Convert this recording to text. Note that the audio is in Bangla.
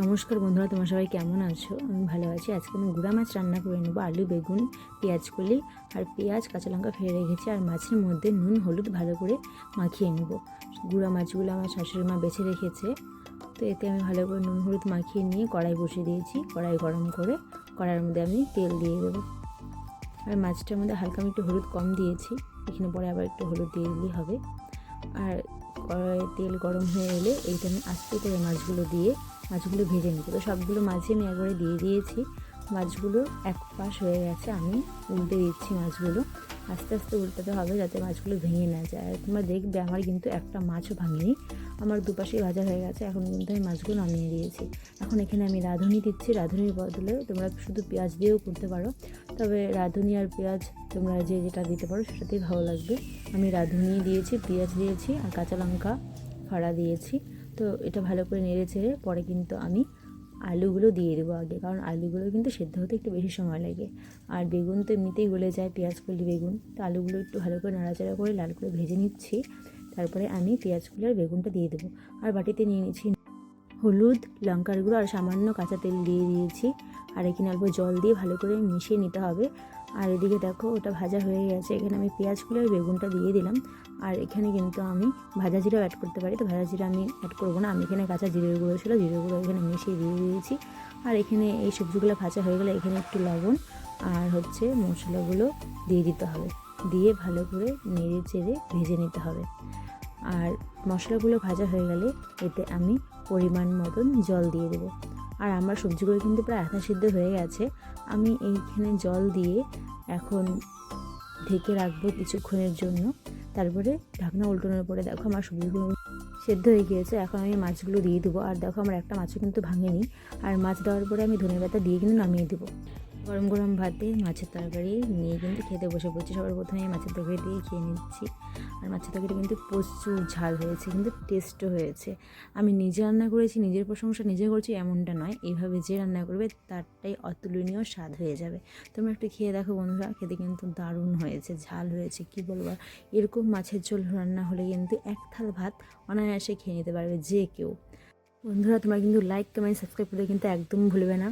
নমস্কার বন্ধুরা, তোমরা সবাই কেমন আছো? আমি ভালো আছি। আজকে আমি গুঁড়া মাছ রান্না করে নেবো। আলু, বেগুন, পেঁয়াজ কলি আর পেঁয়াজ, কাঁচা লঙ্কা ফেলে রেখেছি। আর মাছের মধ্যে নুন হলুদ ভালো করে মাখিয়ে নেব। গুঁড়া মাছগুলো আমার শাশুড়ি মা বেছে রেখেছে, তো এতে আমি ভালো করে নুন হলুদ মাখিয়ে নিয়ে কড়াই বসিয়ে দিয়েছি। কড়াই গরম করে কড়াইয়ের মধ্যে আমি তেল দিয়ে দেবো। আর মাছটার মধ্যে হালকা আমি একটু হলুদ কম দিয়েছি, এখানে পরে আবার একটু হলুদ দিয়ে দিলেই হবে। আর কড়াইয়ে তেল গরম হয়ে এলে এইটা আমি আস্তে করে মাছগুলো ভেজে নিচ্ছি। তো সবগুলো মাছই আমি একবারে দিয়ে দিয়েছি। মাছগুলো এক পাশ হয়ে গেছে, আমি উল্টে দিচ্ছি মাছগুলো। আস্তে আস্তে উল্টাতে হবে যাতে মাছগুলো ভেঙে না যায়। আর তোমরা দেখবে আমার কিন্তু একটা মাছও ভাঙেনি, আমার দুপাশেই ভাজা হয়ে গেছে। এখন কিন্তু আমি মাছগুলো নামিয়ে দিয়েছি। এখন এখানে আমি রাঁধুনি দিচ্ছি। রাঁধুনির বদলে তোমরা শুধু পেঁয়াজ দিয়েও করতে পারো, তবে রাঁধুনি আর পেঁয়াজ তোমরা যেটা দিতে পারো সেটাতেই ভালো লাগবে। আমি রাঁধুনি দিয়েছি, পেঁয়াজ দিয়েছি আর কাঁচা লঙ্কা ফাড়া দিয়েছি। তো এটা ভালো করে নেড়ে চেড়ে পরে কিন্তু আমি আলুগুলো দিয়ে দেবো আগে, কারণ আলুগুলো কিন্তু সেদ্ধ হতে একটু বেশি সময় লাগে। আর বেগুন তো এমনিতেই গলে যায়, পেঁয়াজ কলি বেগুন, তো আলুগুলো একটু ভালো করে নাড়াচাড়া করে লাল করে ভেজে নিচ্ছি। তারপরে আমি পেঁয়াজগুলো আর বেগুনটা দিয়ে দেবো। আর বাটিতে নিয়ে নিচ্ছি হলুদ, লঙ্কার গুঁড়ো আর সামান্য কাঁচা তেল দিয়ে দিয়েছি। আর এখানে অল্প জল দিয়ে ভালো করে মিশিয়ে নিতে হবে। আর এদিকে দেখো ওটা ভাজা হয়ে গেছে, এখানে আমি পেঁয়াজগুলো আর বেগুনটা দিয়ে দিলাম। আর এখানে কিন্তু আমি ভাজা জিরাও অ্যাড করতে পারি, তো ভাজা জিরা আমি অ্যাড করবো না। আমি এখানে কাঁচা জিরের গুঁড়ো ছিল, জিরের গুঁড়ো এখানে মিশিয়ে দিয়ে দিয়েছি। আর এখানে এই সবজিগুলো ভাজা হয়ে গেলে এখানে একটু লবণ আর মশলাগুলো দিয়ে দিতে হবে। দিয়ে ভালো করে নেড়ে চেড়ে ভেজে নিতে হবে। আর মশলাগুলো ভাজা হয়ে গেলে এতে আমি পরিমাণ মতন জল দিয়ে দেবো। আর আমার সবজিগুলো কিন্তু প্রায় আধা সিদ্ধ হয়ে গেছে। আমি এইখানে জল দিয়ে এখন ঢেকে রাখবো কিছুক্ষণের জন্য। তারপরে ঢাকনা উল্টানোর পরে দেখো আমার সবজিগুলো সেদ্ধ হয়ে গিয়েছে। এখন আমি মাছগুলো দিয়ে দেবো। আর দেখো আমার একটা মাছও কিন্তু ভাঙেনি। আর মাছ দেওয়ার পরে আমি ধনেপাতা দিয়ে কিন্তু নামিয়ে দেবো। গরম গরম ভাতে মাছের তরকারি নিয়ে কিন্তু খেতে বসে পড়ছি। সবার প্রথমে মাছের তরকারি দিয়ে খেয়ে নিচ্ছি। আর মাছের তরকারি কিন্তু প্রচুর ঝাল হয়েছে, কিন্তু টেস্টও হয়েছে। আমি নিজে রান্না করেছি, নিজের প্রশংসা নিজে করছি এমনটা নয়, এইভাবে যে রান্না করবে তারটাই অতুলনীয় স্বাদ হয়ে যাবে। তোমরা একটু খেয়ে দেখো বন্ধুরা, খেতে কিন্তু দারুণ হয়েছে, ঝাল হয়েছে, কি বলবো। এরকম মাছের ঝোল রান্না হলে কিন্তু এক থাল ভাত অনায়াসে খেয়ে নিতে পারবে যে কেউ। বন্ধুরা তোমরা কিন্তু লাইক কমেন্ট সাবস্ক্রাইব করে কিন্তু একদম ভুলবে না।